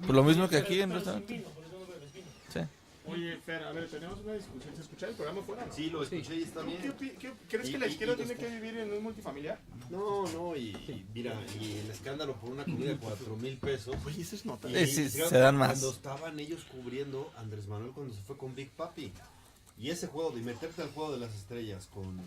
Pues lo mismo que aquí en restaurante. Sí. Oye, Fer, a ver, tenemos una discusión. ¿Se escucha el programa fuera? Sí, lo escuché y está bien. ¿Crees que la izquierda tiene que vivir en un multifamiliar? No, y mira, y el escándalo por una comida de 4,000 pesos. Oye, eso es nota. Sí, se dan más. Cuando estaban ellos cubriendo Andrés Manuel cuando se fue con Big Papi. Y ese juego de meterte al juego de las estrellas con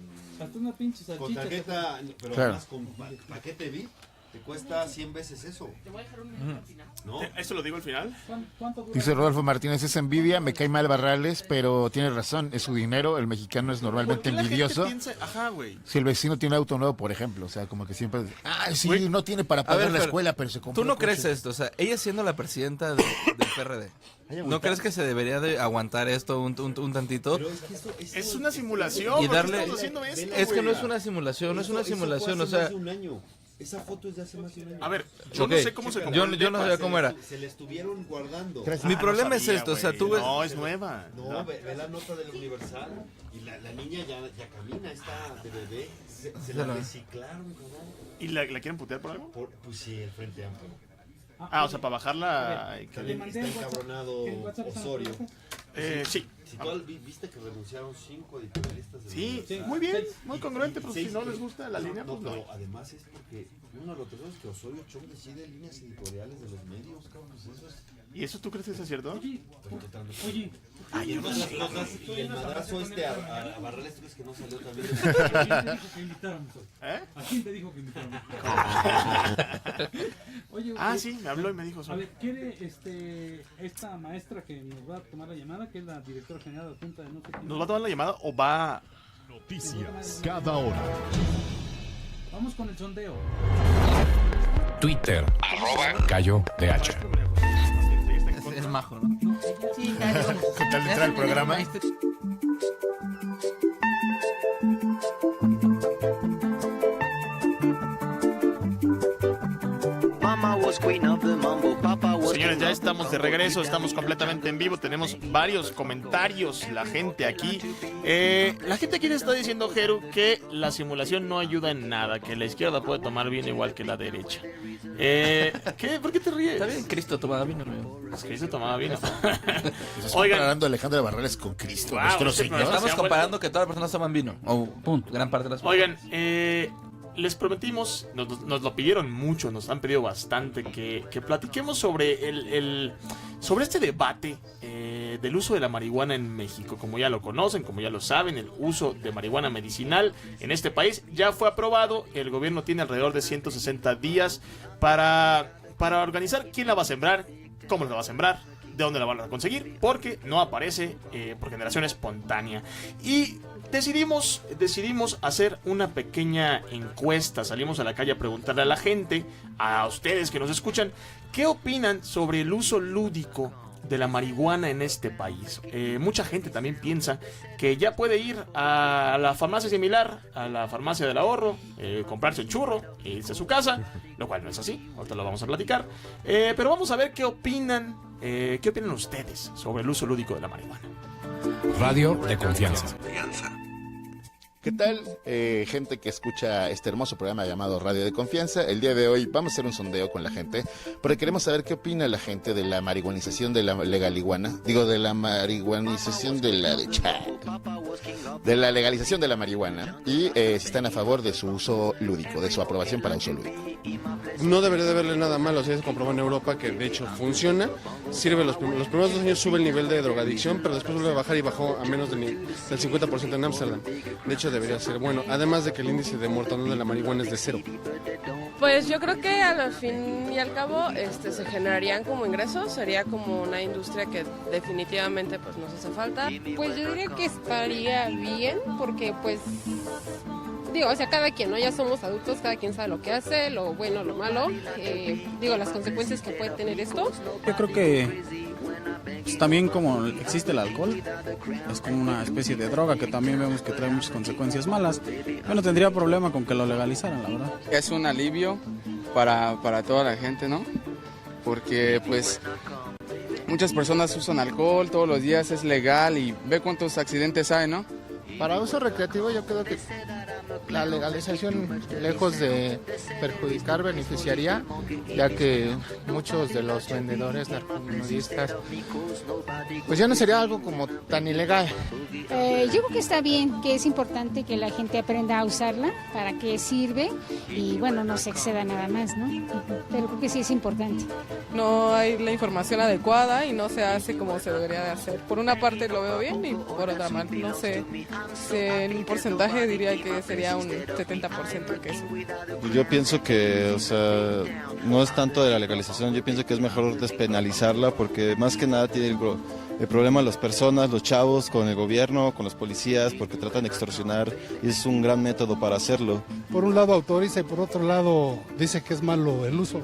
tarjeta, pero Claro. además con paquete VIP, te cuesta 100 veces eso. Te voy a dejar un minuto al final. ¿No? ¿Eso lo digo al final? Dice Rodolfo Martínez, es envidia, me cae mal Barrales, pero tiene razón, es su dinero, el mexicano es normalmente envidioso. Ajá, güey. Si el vecino tiene un auto nuevo, por ejemplo, o sea, como que siempre, sí, Güey. no tiene para A pagar ver, la Fer, escuela, pero se compró ¿Tú no un coche. crees esto? O sea, ella siendo la presidenta del PRD, ¿no crees que se debería de aguantar esto un tantito? Pero es que eso Es una simulación. Y ¿por qué darle- estamos haciendo esto, Es que güey? no es una simulación, no es una Eso fue simulación, hace o sea... más de un año. Esa foto es de hace más de un año. A ver, yo Ok, no sé cómo se compró yo el no depa. sabía cómo era. Se le estuvieron guardando. Mi Ah, problema no es sabía, esto, o sea, güey. tú ves... No, es nueva. No, ve la nota del Universal y la niña ya camina, está de bebé. Se la reciclaron, cabrón. ¿Y la quieren putear por algo? Pues sí, el Frente Amplio. Ah, o sea, para bajarla... También está encabronado Osorio. Sí. Si tú viste que renunciaron 5 editorialistas del Sí, Universal. muy bien, muy congruente, pero si Seis- no les gusta la línea, pues no. pero además es porque uno de los terceros que Osorio Chong decide líneas editoriales de los medios, cabrón. Pues eso es ¿Y eso tú crees que es cierto? totalmente. Oye, Y el madrazo a Barrales, ¿tú crees que no salió también? ¿a quién te dijo que invitáramos hoy? ¿Eh? ¿A quién te dijo que invitáramos? Oye, Ah, sí, me habló y me dijo A eso. ver, ¿quiere esta maestra que nos va a tomar la llamada, que es la directora general adjunta de no sé quién? ¿Nos va a tomar la llamada o va...? Noticias cada hora. Vamos con el sondeo. Twitter, @Gallo de Hacha. Es majo, ¿no? Sí, ¿Qué tal entrar al programa? Señores, ya estamos de regreso, estamos completamente en vivo, tenemos varios comentarios, la gente aquí. La gente aquí le está diciendo, Jeru, que la simulación no ayuda en nada, que la izquierda puede tomar vino igual que la derecha. ¿Qué? ¿Por qué te ríes? Está bien, Cristo tomaba vino, amigo. Es que se tomaba vino. Estás Oigan, comparando a Alejandro Barrales con Cristo, Wow, nuestro este Señor. programa Estamos se ha comparando que todas las personas toman vino. O punto. Gran parte de las Oigan, les prometimos, nos lo pidieron mucho, nos han pedido bastante que platiquemos sobre sobre este debate del uso de la marihuana en México. Como ya lo conocen, como ya lo saben, el uso de marihuana medicinal en este país ya fue aprobado. El gobierno tiene alrededor de 160 días para organizar quién la va a sembrar, cómo la va a sembrar, de dónde la van a conseguir, porque no aparece por generación espontánea. Y decidimos hacer una pequeña encuesta. Salimos a la calle a preguntarle a la gente, a ustedes que nos escuchan, ¿qué opinan sobre el uso lúdico de la marihuana en este país? Mucha gente también piensa que ya puede ir a la farmacia similar, a la farmacia del ahorro, comprarse el churro e irse a su casa, lo cual no es así, ahorita lo vamos a platicar. Pero vamos a ver qué opinan ustedes sobre el uso lúdico de la marihuana. Radio de confianza. ¿Qué tal, gente que escucha este hermoso programa llamado Radio de Confianza? El día de hoy vamos a hacer un sondeo con la gente, porque queremos saber qué opina la gente de la marihuanización de la legaliguana. Digo, de la marihuanización de la legalización de la marihuana, y si están a favor de su uso lúdico, de su aprobación para uso lúdico. No debería de verle nada malo, así se comprobó en Europa que de hecho funciona, sirve los primeros 2 años, sube el nivel de drogadicción, pero después vuelve a bajar y bajó a menos del 50% en Ámsterdam. De hecho debería ser bueno, además de que el índice de mortandad de la marihuana es de 0. Pues yo creo que al fin y al cabo se generarían como ingresos, sería como una industria que definitivamente pues nos hace falta. Pues yo diría que estaría bien, porque pues digo, o sea, cada quien, ¿no? Ya somos adultos, cada quien sabe lo que hace, lo bueno, lo malo, digo, las consecuencias que puede tener esto. Yo creo que pues, también como existe el alcohol, es como una especie de droga que también vemos que trae muchas consecuencias malas. Yo no tendría problema con que lo legalizaran, la verdad. Es un alivio para toda la gente, ¿no? Porque pues muchas personas usan alcohol todos los días, es legal y ve cuántos accidentes hay, ¿no? Para uso recreativo yo creo que la legalización, lejos de perjudicar, beneficiaría, ya que muchos de los vendedores narcomenudistas, pues ya no sería algo como tan ilegal. Yo creo que está bien, que es importante que la gente aprenda a usarla, para qué sirve y bueno, no se exceda nada más, ¿no? Pero creo que sí es importante. No hay la información adecuada y no se hace como se debería de hacer. Por una parte lo veo bien y por otra mal. No sé, en un porcentaje diría que sería un 70% que eso. Yo pienso que, o sea, no es tanto de la legalización, yo pienso que es mejor despenalizarla porque más que nada tiene el problema las personas, los chavos, con el gobierno, con los policías, porque tratan de extorsionar y es un gran método para hacerlo. Por un lado autoriza y por otro lado dice que es malo el uso.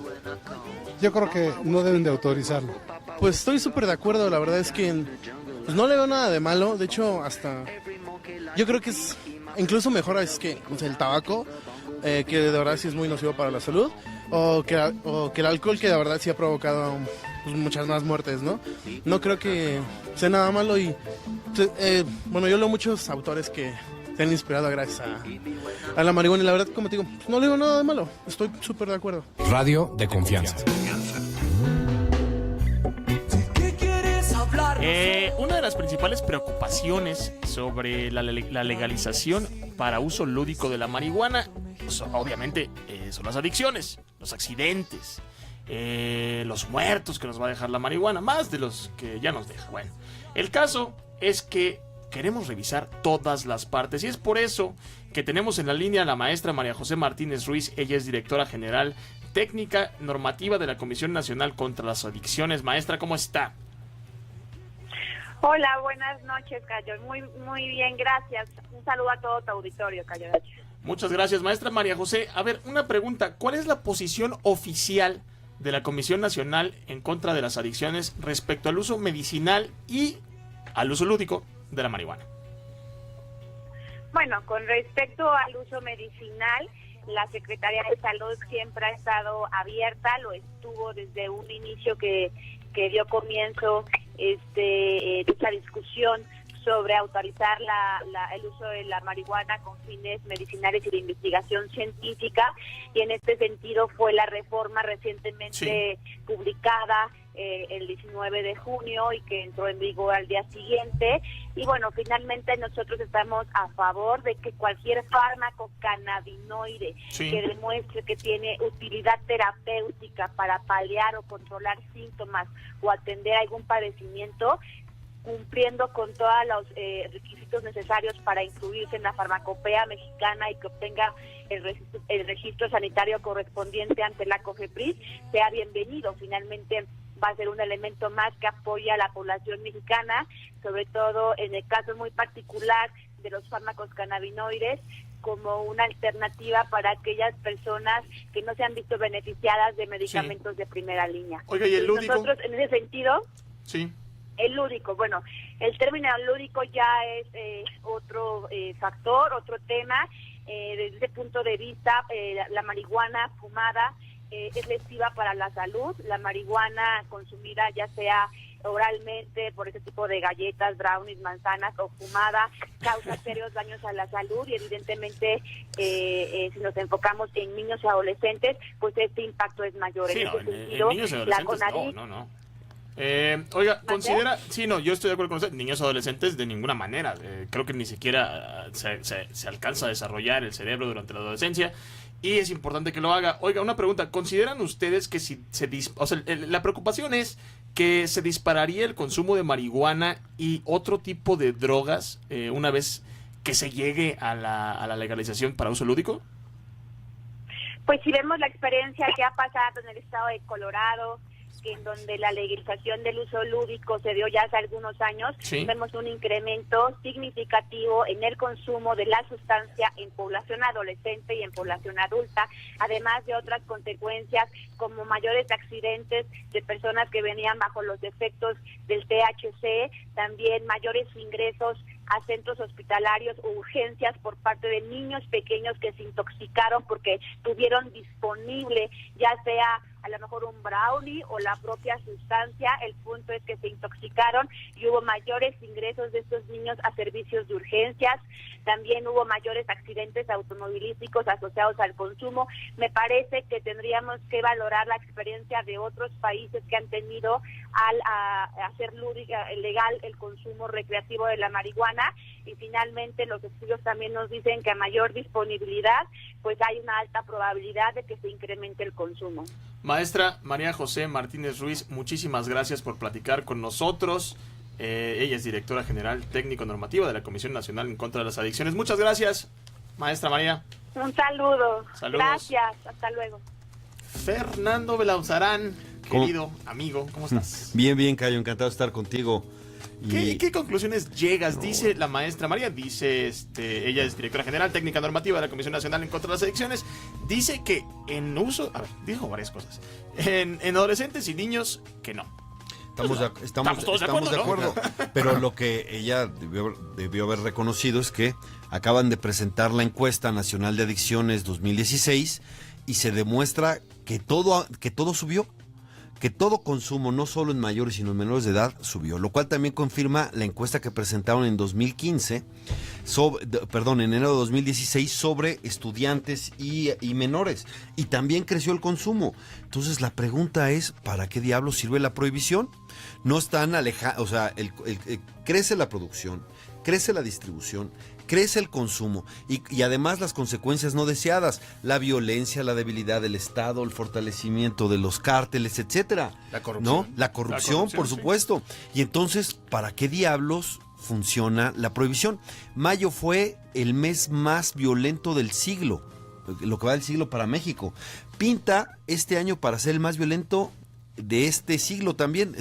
Yo creo que no deben de autorizarlo. Pues estoy súper de acuerdo, la verdad es que pues no le veo nada de malo, de hecho hasta yo creo que es incluso mejor es que el tabaco, que de verdad sí es muy nocivo para la salud, o que el alcohol, que de verdad sí ha provocado pues, muchas más muertes, ¿no? No creo que sea nada malo y bueno, yo leo muchos autores que se han inspirado gracias a la marihuana y la verdad, como te digo, pues, no le veo nada de malo, estoy súper de acuerdo. Radio de confianza. Una de las principales preocupaciones sobre la legalización para uso lúdico de la marihuana, pues, obviamente, son las adicciones, los accidentes, los muertos que nos va a dejar la marihuana, más de los que ya nos deja. Bueno, el caso es que queremos revisar todas las partes y es por eso que tenemos en la línea a la maestra María José Martínez Ruiz. Ella es directora general técnica normativa de la Comisión Nacional contra las Adicciones. Maestra, ¿cómo está? Hola, buenas noches, Cayo. Muy bien, gracias. Un saludo a todo tu auditorio, Cayo. Muchas gracias, maestra María José. A ver, una pregunta. ¿Cuál es la posición oficial de la Comisión Nacional en contra de las adicciones respecto al uso medicinal y al uso lúdico de la marihuana? Bueno, con respecto al uso medicinal, la Secretaría de Salud siempre ha estado abierta, lo estuvo desde un inicio que dio comienzo esta discusión sobre autorizar el uso de la marihuana con fines medicinales y de investigación científica, y en este sentido fue la reforma recientemente publicada el 19 de junio y que entró en vigor al día siguiente. Y bueno, finalmente nosotros estamos a favor de que cualquier fármaco cannabinoide que demuestre que tiene utilidad terapéutica para paliar o controlar síntomas o atender algún padecimiento, cumpliendo con todos los requisitos necesarios para incluirse en la farmacopea mexicana y que obtenga el registro sanitario correspondiente ante la COFEPRIS, sea bienvenido. Finalmente va a ser un elemento más que apoya a la población mexicana, sobre todo en el caso muy particular de los fármacos cannabinoides, como una alternativa para aquellas personas que no se han visto beneficiadas de medicamentos de primera línea. Oiga, ¿y el lúdico? Nosotros, en ese sentido, el lúdico, bueno, el término lúdico ya es otro factor, otro tema. Desde ese punto de vista, la marihuana fumada es lesiva para la salud. La marihuana consumida ya sea oralmente por ese tipo de galletas, brownies, manzanas o fumada, causa serios daños a la salud y evidentemente si nos enfocamos en niños y adolescentes, pues este impacto es mayor. Sí, en ese sentido, en niños y adolescentes no. Oiga, considera, yo estoy de acuerdo con usted, niños y adolescentes de ninguna manera, creo que ni siquiera se alcanza a desarrollar el cerebro durante la adolescencia y es importante que lo haga. Oiga, una pregunta, ¿consideran ustedes que si la preocupación es que se dispararía el consumo de marihuana y otro tipo de drogas una vez que se llegue a la legalización para uso lúdico? Pues si vemos la experiencia que ha pasado en el estado de Colorado, en donde la legalización del uso lúdico se dio ya hace algunos años, vemos un incremento significativo en el consumo de la sustancia en población adolescente y en población adulta, además de otras consecuencias como mayores accidentes de personas que venían bajo los efectos del THC, también mayores ingresos a centros hospitalarios o urgencias por parte de niños pequeños que se intoxicaron porque tuvieron disponible ya sea a lo mejor un brownie o la propia sustancia. El punto es que se intoxicaron y hubo mayores ingresos de estos niños a servicios de urgencias. También hubo mayores accidentes automovilísticos asociados al consumo. Me parece que tendríamos que valorar la experiencia de otros países que han tenido al hacer legal el consumo recreativo de la marihuana, y finalmente los estudios también nos dicen que a mayor disponibilidad pues hay una alta probabilidad de que se incremente el consumo. Maestra María José Martínez Ruiz, muchísimas gracias por platicar con nosotros. Ella es directora general técnico-normativa de la Comisión Nacional en contra de las Adicciones. Muchas gracias, maestra María. Un saludo. Saludos. Gracias, hasta luego. Fernando Belauzarán, querido amigo, ¿cómo estás? Bien, Cayo, encantado de estar contigo. ¿Qué conclusiones llegas? Dice la maestra María, dice ella es directora general técnica normativa de la Comisión Nacional en contra de las Adicciones, dice que en uso, dijo varias cosas, en adolescentes y niños que no. Estamos todos de acuerdo, pero lo que ella debió haber reconocido es que acaban de presentar la encuesta nacional de adicciones 2016 y se demuestra que todo subió, que todo consumo, no solo en mayores sino en menores de edad, subió, lo cual también confirma la encuesta que presentaron en 2015, en enero de 2016, sobre estudiantes y menores, y también creció el consumo. Entonces la pregunta es, ¿para qué diablos sirve la prohibición? No están alejados, o sea, crece la producción, crece la distribución, crece el consumo y además las consecuencias no deseadas, la violencia, la debilidad del Estado, el fortalecimiento de los cárteles, etcétera. La corrupción. ¿No? La corrupción, por supuesto. Sí. Y entonces, ¿para qué diablos funciona la prohibición? Mayo fue el mes más violento del siglo, lo que va del siglo para México. Pinta este año para ser el más violento de este siglo también.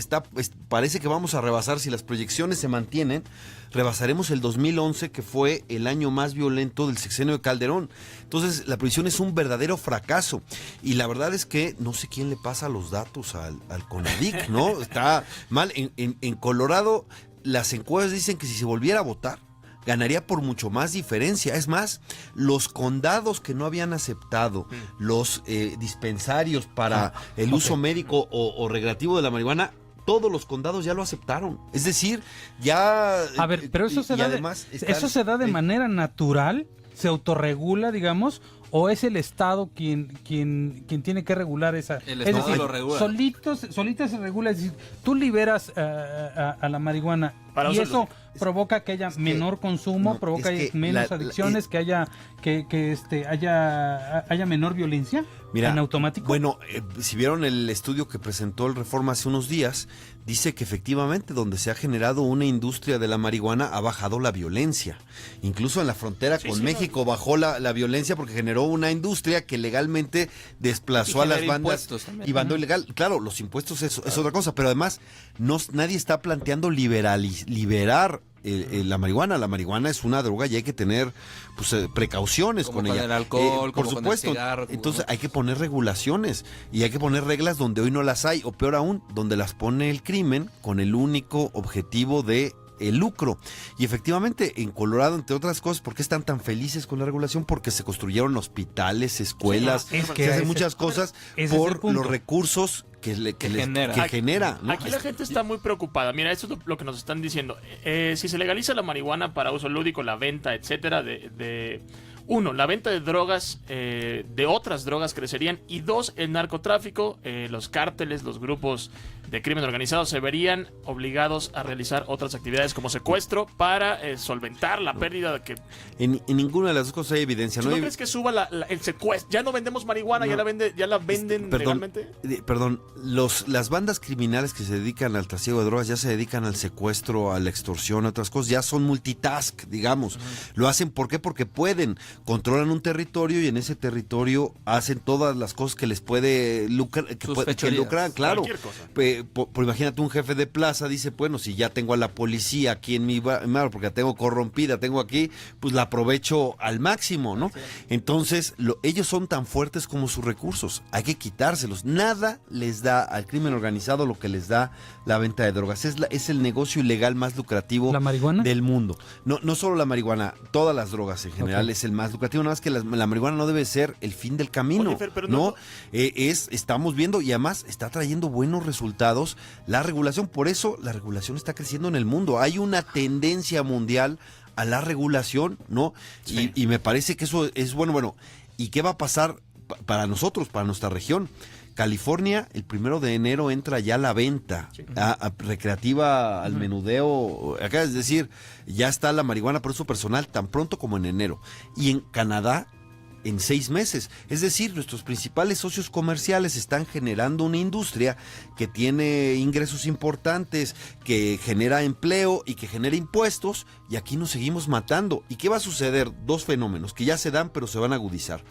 Parece que vamos a rebasar, si las proyecciones se mantienen, rebasaremos el 2011, que fue el año más violento del sexenio de Calderón. Entonces la prohibición es un verdadero fracaso, y la verdad es que no sé quién le pasa los datos al CONADIC, ¿no? Está mal. En Colorado las encuestas dicen que si se volviera a votar ganaría por mucho más diferencia. Es más, los condados que no habían aceptado los dispensarios para el uso médico o recreativo de la marihuana, todos los condados ya lo aceptaron. Es decir, ya... A ver, pero eso se da de manera natural, se autorregula, digamos, o es el Estado quien tiene que regular esa... El Estado, es decir, lo regula. Solito se regula, es decir, tú liberas a la marihuana y eso provoca que haya menor consumo, provoca menos adicciones, que haya haya menor violencia. Mira, en automático. Bueno, si vieron el estudio que presentó el Reforma hace unos días, dice que efectivamente donde se ha generado una industria de la marihuana ha bajado la violencia. Incluso en la frontera con México bajó la violencia porque generó una industria que legalmente desplazó a las bandas y bando ilegal. Claro, los impuestos es otra cosa, pero además nadie está planteando liberar la marihuana. La marihuana es una droga y hay que tener precauciones como con ella. El alcohol, por supuesto. Cigarro, entonces hay que poner regulaciones y hay que poner reglas donde hoy no las hay, o peor aún, donde las pone el crimen con el único objetivo de el lucro. Y efectivamente en Colorado, entre otras cosas, ¿por qué están tan felices con la regulación? Porque se construyeron hospitales, escuelas, se hacen muchas cosas por los recursos que genera, ¿no? Aquí la gente está muy preocupada. Mira, esto es lo que nos están diciendo. Si se legaliza la marihuana para uso lúdico, la venta, etcétera, la venta de drogas, de otras drogas crecerían, y dos, el narcotráfico, los cárteles, los grupos de crimen organizado se verían obligados a realizar otras actividades como secuestro para solventar la pérdida que... En ninguna de las dos cosas hay evidencia. ¿No crees que suba el secuestro? Ya no vendemos marihuana, ya la venden legalmente. Perdón, las bandas criminales que se dedican al trasiego de drogas ya se dedican al secuestro, a la extorsión, a otras cosas, ya son multitask, digamos. Lo hacen, ¿por qué? Porque pueden, controlan un territorio y en ese territorio hacen todas las cosas que les puede lucrar, que lucran, claro. Imagínate un jefe de plaza, dice, bueno, si ya tengo a la policía aquí en mi barrio, porque la tengo corrompida, tengo aquí, pues la aprovecho al máximo, ¿no? Sí. Entonces, ellos son tan fuertes como sus recursos, hay que quitárselos. Nada les da al crimen organizado lo que les da la venta de drogas. Es el negocio ilegal más lucrativo del mundo. No solo la marihuana, todas las drogas en general es el más más lucrativo, nada más que la marihuana no debe ser el fin del camino. Oye, Fer, pero ¿no? Estamos viendo y además está trayendo buenos resultados la regulación. Por eso la regulación está creciendo en el mundo. Hay una tendencia mundial a la regulación, ¿no? Sí. Y me parece que eso es bueno. Bueno, ¿y qué va a pasar para nosotros, para nuestra región? California, el 1 de enero entra ya la venta a recreativa, al menudeo. Acá es decir, ya está la marihuana por uso personal tan pronto como en enero. Y en Canadá, en 6 meses. Es decir, nuestros principales socios comerciales están generando una industria que tiene ingresos importantes, que genera empleo y que genera impuestos, y aquí nos seguimos matando. ¿Y qué va a suceder? 2 fenómenos que ya se dan, pero se van a agudizar.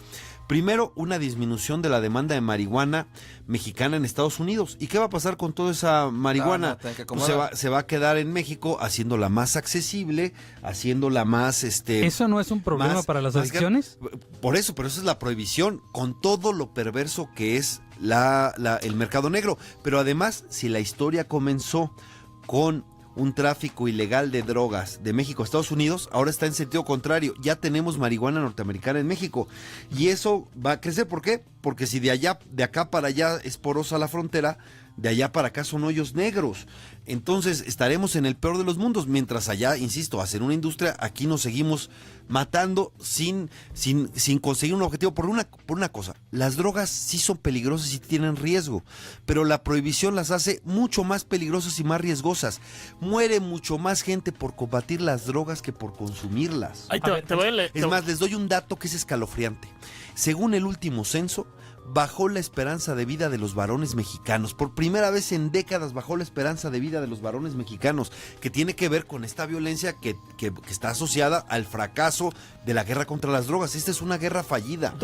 Primero, una disminución de la demanda de marihuana mexicana en Estados Unidos. ¿Y qué va a pasar con toda esa marihuana? Pues se va a quedar en México haciéndola más accesible, haciéndola más... ¿Eso no es un problema para las adicciones? Por eso, pero eso es la prohibición, con todo lo perverso que es el mercado negro. Pero además, si la historia comenzó con un tráfico ilegal de drogas de México a Estados Unidos, ahora está en sentido contrario. Ya tenemos marihuana norteamericana en México. Y eso va a crecer. ¿Por qué? Porque si de acá para allá es porosa la frontera, de allá para acá son hoyos negros. Entonces estaremos en el peor de los mundos. Mientras allá, insisto, hacen una industria, aquí nos seguimos matando sin conseguir un objetivo. Por una cosa, las drogas sí son peligrosas y tienen riesgo, pero la prohibición las hace mucho más peligrosas y más riesgosas. Muere mucho más gente por combatir las drogas que por consumirlas. Es más, les doy un dato que es escalofriante. Según el último censo, bajó la esperanza de vida de los varones mexicanos. Por primera vez en décadas bajó la esperanza de vida de los varones mexicanos, que tiene que ver con esta violencia que está asociada al fracaso de la guerra contra las drogas. Esta es una guerra fallida.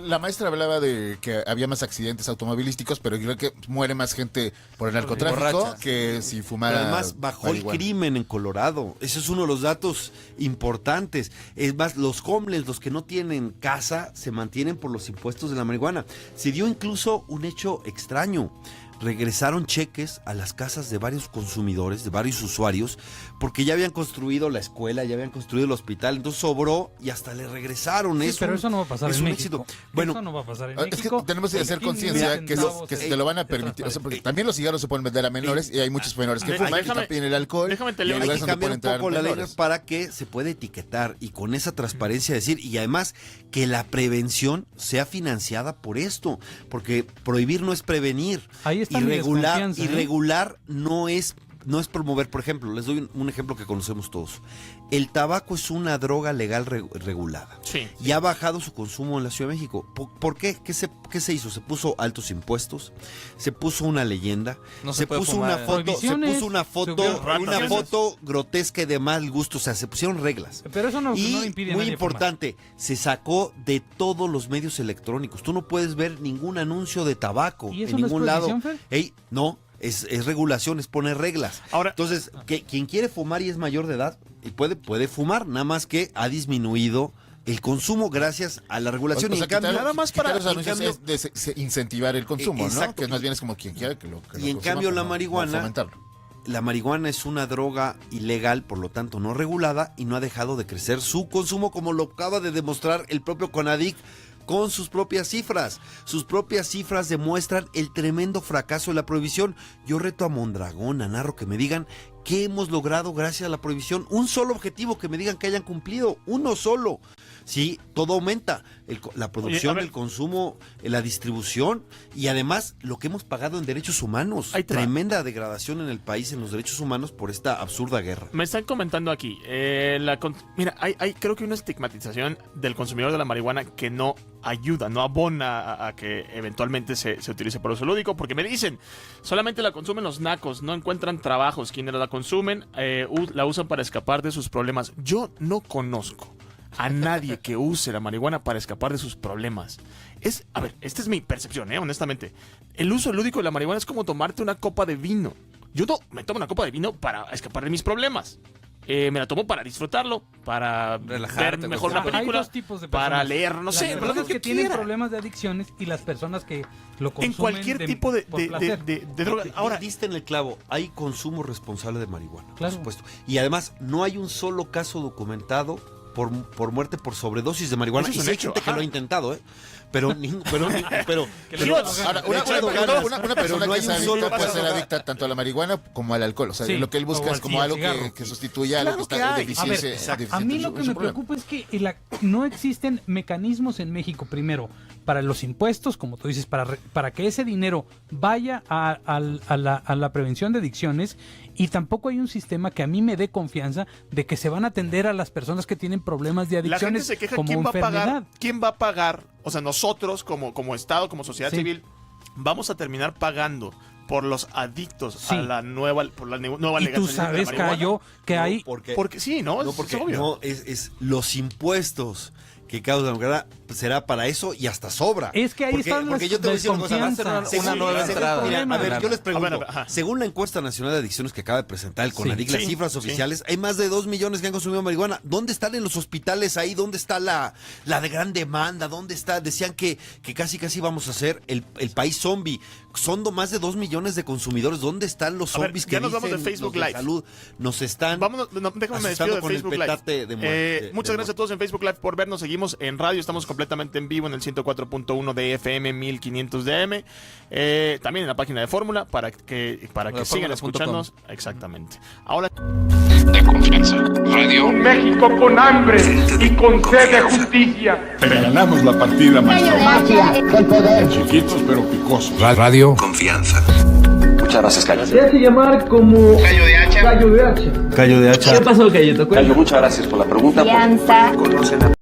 La maestra hablaba de que había más accidentes automovilísticos, pero creo que muere más gente por el narcotráfico que si fumara. Pero además bajó el crimen en Colorado. Ese es uno de los datos importantes. Es más, los homeless, los que no tienen casa, se mantienen por los impuestos de la marihuana. Se dio incluso un hecho extraño. Regresaron cheques a las casas de varios consumidores, de varios usuarios, porque ya habían construido la escuela, ya habían construido el hospital, entonces sobró y hasta le regresaron. Sí, pero eso no va a pasar en México. Bueno, eso no va a pasar en es México. Que tenemos que hacer conciencia que se te lo van a permitir. O sea, porque también los cigarros se pueden vender a menores y hay muchos menores que fuman y también el alcohol. Hay que cambiar un poco la ley para que se pueda etiquetar y con esa transparencia decir, y además que la prevención sea financiada por esto, porque prohibir no es prevenir. Ahí está y regular no es promover. Por ejemplo, les doy un ejemplo que conocemos todos. El tabaco es una droga legal regulada. Sí. Y ha bajado su consumo en la Ciudad de México. ¿Por qué? ¿Qué se hizo? Se puso altos impuestos, se puso una leyenda, se puso una foto grotesca y de mal gusto. O sea, se pusieron reglas. Pero eso no y impide. Muy importante, se sacó de todos los medios electrónicos. Tú no puedes ver ningún anuncio de tabaco en ningún lado. No. Es regulación, es poner reglas. Ahora, entonces, quien quiere fumar y es mayor de edad, puede fumar, nada más que ha disminuido el consumo gracias a la regulación. O sea, y en cambio, nada más para los anuncios es de incentivar el consumo, ¿no? Que más bien es como quien quiera que lo y en cambio la marihuana es una droga ilegal, por lo tanto no regulada, y no ha dejado de crecer su consumo, como lo acaba de demostrar el propio CONADIC con sus propias cifras. Sus propias cifras demuestran el tremendo fracaso de la prohibición. Yo reto a Mondragón, a Narro, que me digan qué hemos logrado gracias a la prohibición. Un solo objetivo que me digan que hayan cumplido, uno solo. Sí, todo aumenta, la producción, el consumo, la distribución y además lo que hemos pagado en derechos humanos. Hay tremenda degradación en el país en los derechos humanos por esta absurda guerra. Me están comentando aquí, mira, hay creo que una estigmatización del consumidor de la marihuana que no ayuda, no abona a que eventualmente se utilice por uso lúdico, porque me dicen, solamente la consumen los nacos, no encuentran trabajos, quienes la consumen la usan para escapar de sus problemas. Yo no conozco a nadie que use la marihuana para escapar de sus problemas. A ver, esta es mi percepción, honestamente. El uso lúdico de la marihuana es como tomarte una copa de vino. Yo no me tomo una copa de vino para escapar de mis problemas. Me la tomo para disfrutarlo, para relajarte, ver mejor una película, hay dos tipos de personas. para leer, no sé. Las personas que tienen problemas de adicciones y las personas que lo consumen en cualquier tipo de droga. Ahora, diste en el clavo, hay consumo responsable de marihuana, claro, por supuesto. Y además, no hay un solo caso documentado por muerte por sobredosis de marihuana. Eso Y es sí un hay hecho, gente que ajá. lo ha intentado, ¿eh? Pero no hay un puede ser adicta tanto a la marihuana como al alcohol. O sea, lo que él busca es como algo que sustituya a lo que está deficiente. A mí lo que me preocupa es que no existen mecanismos en México, primero, para los impuestos, como tú dices, para que ese dinero vaya a la prevención de adicciones, y tampoco hay un sistema que a mí me dé confianza de que se van a atender a las personas que tienen problemas de adicciones. La gente se queja, como ¿quién va a enfermedad? pagar? ¿Quién va a pagar? O sea, nosotros como Estado, como sociedad civil, vamos a terminar pagando por los adictos a la nueva legalización. Y tú sabes, Cayo, que hay... Porque sí, ¿no? Porque es obvio. no, es los impuestos que causa la marihuana será para eso y hasta sobra. Es que ahí están porque yo te voy a decir una cosa, va a ser una nueva entrada. Mira, a ver, yo les pregunto, según la encuesta nacional de adicciones que acaba de presentar el CONADIC, las cifras oficiales, hay más de 2 millones que han consumido marihuana. ¿Dónde están en los hospitales ahí? ¿Dónde está la de gran demanda? ¿Dónde está? Decían que casi vamos a ser el país zombie. Son más de 2 millones de consumidores. ¿Dónde están los zombies que ya nos vamos de Facebook Live? Salud nos están déjame me despido de con Facebook el petate de muerte. Muchas gracias a todos en Facebook Live por vernos. Seguimos en radio, estamos completamente en vivo en el 104.1 de FM 1500 DM. También en la página de Fórmula para que sigan escuchándonos. Exactamente. Ahora de confianza. Radio. Un México con hambre y con sed de justicia. Pero ganamos la partida, maestro. Chiquitos pero picosos. Radio. Confianza. Muchas gracias, Cayo. Se hace llamar como Cayo de Hacha. Cayo de Hacha. ¿Qué pasó, Cayito? Cayo, muchas gracias por la pregunta. Confianza. Conocen a